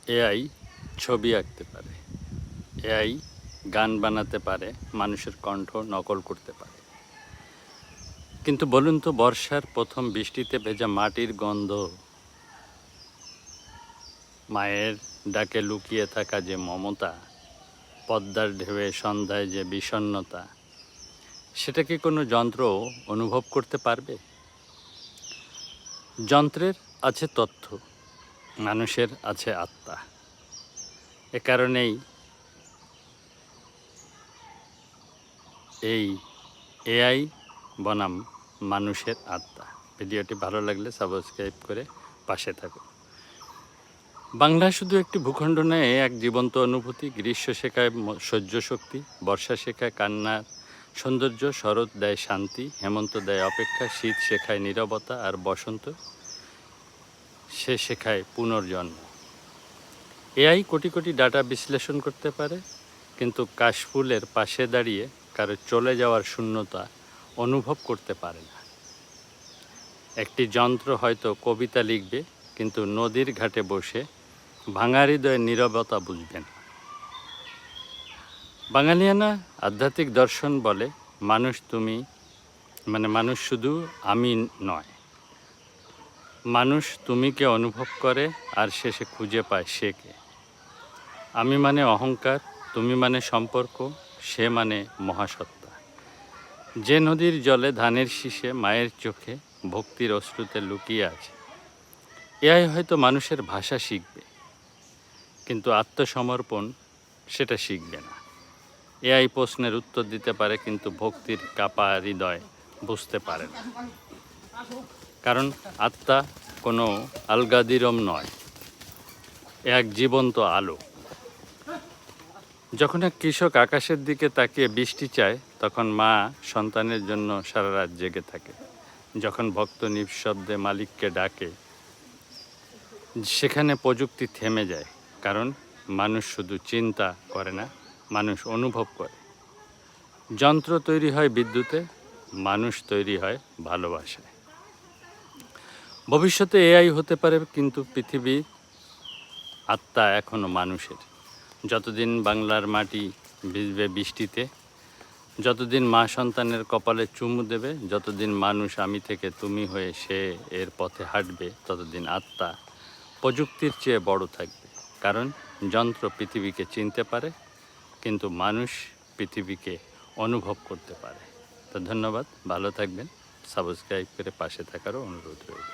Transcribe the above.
AI ছবি আঁকতে পারে, এআই গান বানাতে পারে, মানুষের কণ্ঠ নকল করতে পারে। কিন্তু বলুন তো, বর্ষার প্রথম বৃষ্টিতে ভেজা মাটির গন্ধ, মায়ের ডাকে লুকিয়ে থাকা যে মমতা, পদ্মার ঢেউয়ে সন্ধ্যায় যে বিষণ্ণতা, সেটা কি কোনো যন্ত্র অনুভব করতে পারবে? যন্ত্রের আছে তথ্য, মানুষের আছে আত্মা। এ কারণেই এই এআই বনাম মানুষের আত্মা। ভিডিওটি ভালো লাগলে সাবস্ক্রাইব করে পাশে থাকুন। বাংলা শুধু একটি ভূখণ্ড নয়, এক জীবন্ত অনুভূতি। গ্রীষ্ম শেখায় সহ্য শক্তি, বর্ষা শেখায় কান্নার সৌন্দর্য, শরৎ দেয় শান্তি, হেমন্ত দেয় অপেক্ষা, শীত শেখায় নীরবতা, আর বসন্ত সে শেখায় পুনর্জন্ম। এআই কোটি কোটি ডাটা বিশ্লেষণ করতে পারে, কিন্তু কাশফুলের পাশে দাঁড়িয়ে কারো চলে যাওয়ার শূন্যতা অনুভব করতে পারে না। একটি যন্ত্র হয়তো কবিতা লিখবে, কিন্তু নদীর ঘাটে বসে ভাঙা হৃদয়ের নীরবতা বুঝবে না। বাঙালিয়ানা আধ্যাত্মিক দর্শন বলে, মানুষ শুধু আমি নয়, মানুষ তুমিকে অনুভব করে আর শেষে খুঁজে পায় সে কে। আমি মানে অহংকার, তুমি মানে সম্পর্ক, সে মানে মহাসত্তা। যে নদীর জলে ধানের শীষে মায়ের চোখে ভক্তির অশ্রুতে লুকিয়ে আছে। এআই হয়তো মানুষের ভাষা শিখবে, কিন্তু আত্মসমর্পণ সেটা শিখবে না। এআই প্রশ্নের উত্তর দিতে পারে, কিন্তু ভক্তির কাপা হৃদয় বুঝতে পারে না। কারণ আত্মা কোনো আলগাদিরম নয়, এক জীবন্ত আলো। যখন এক কৃষক আকাশের দিকে তাকিয়ে বৃষ্টি চায়, তখন মা সন্তানের জন্য সারা রাত জেগে থাকে। যখন ভক্ত নিঃশব্দে মালিককে ডাকে, সেখানে প্রযুক্তি থেমে যায়। কারণ মানুষ শুধু চিন্তা করে না, মানুষ অনুভব করে। যন্ত্র তৈরি হয় বিদ্যুতে, মানুষ তৈরি হয় ভালোবাসায়। ভবিষ্যতে এআই হতে পারে, কিন্তু পৃথিবীর আত্মা এখনও মানুষের। যতদিন বাংলার মাটি ভিজবে বৃষ্টিতে, যতদিন মা সন্তানের কপালে চুমু দেবে, যতদিন মানুষ আমি থেকে তুমি হয়ে সে এর পথে হাঁটবে, ততদিন আত্মা প্রযুক্তির চেয়ে বড় থাকবে। কারণ যন্ত্র পৃথিবীকে চিনতে পারে, কিন্তু মানুষ পৃথিবীকে অনুভব করতে পারে। তো ধন্যবাদ, ভালো থাকবেন, সাবস্ক্রাইব করে পাশে থাকারও অনুরোধ রইল।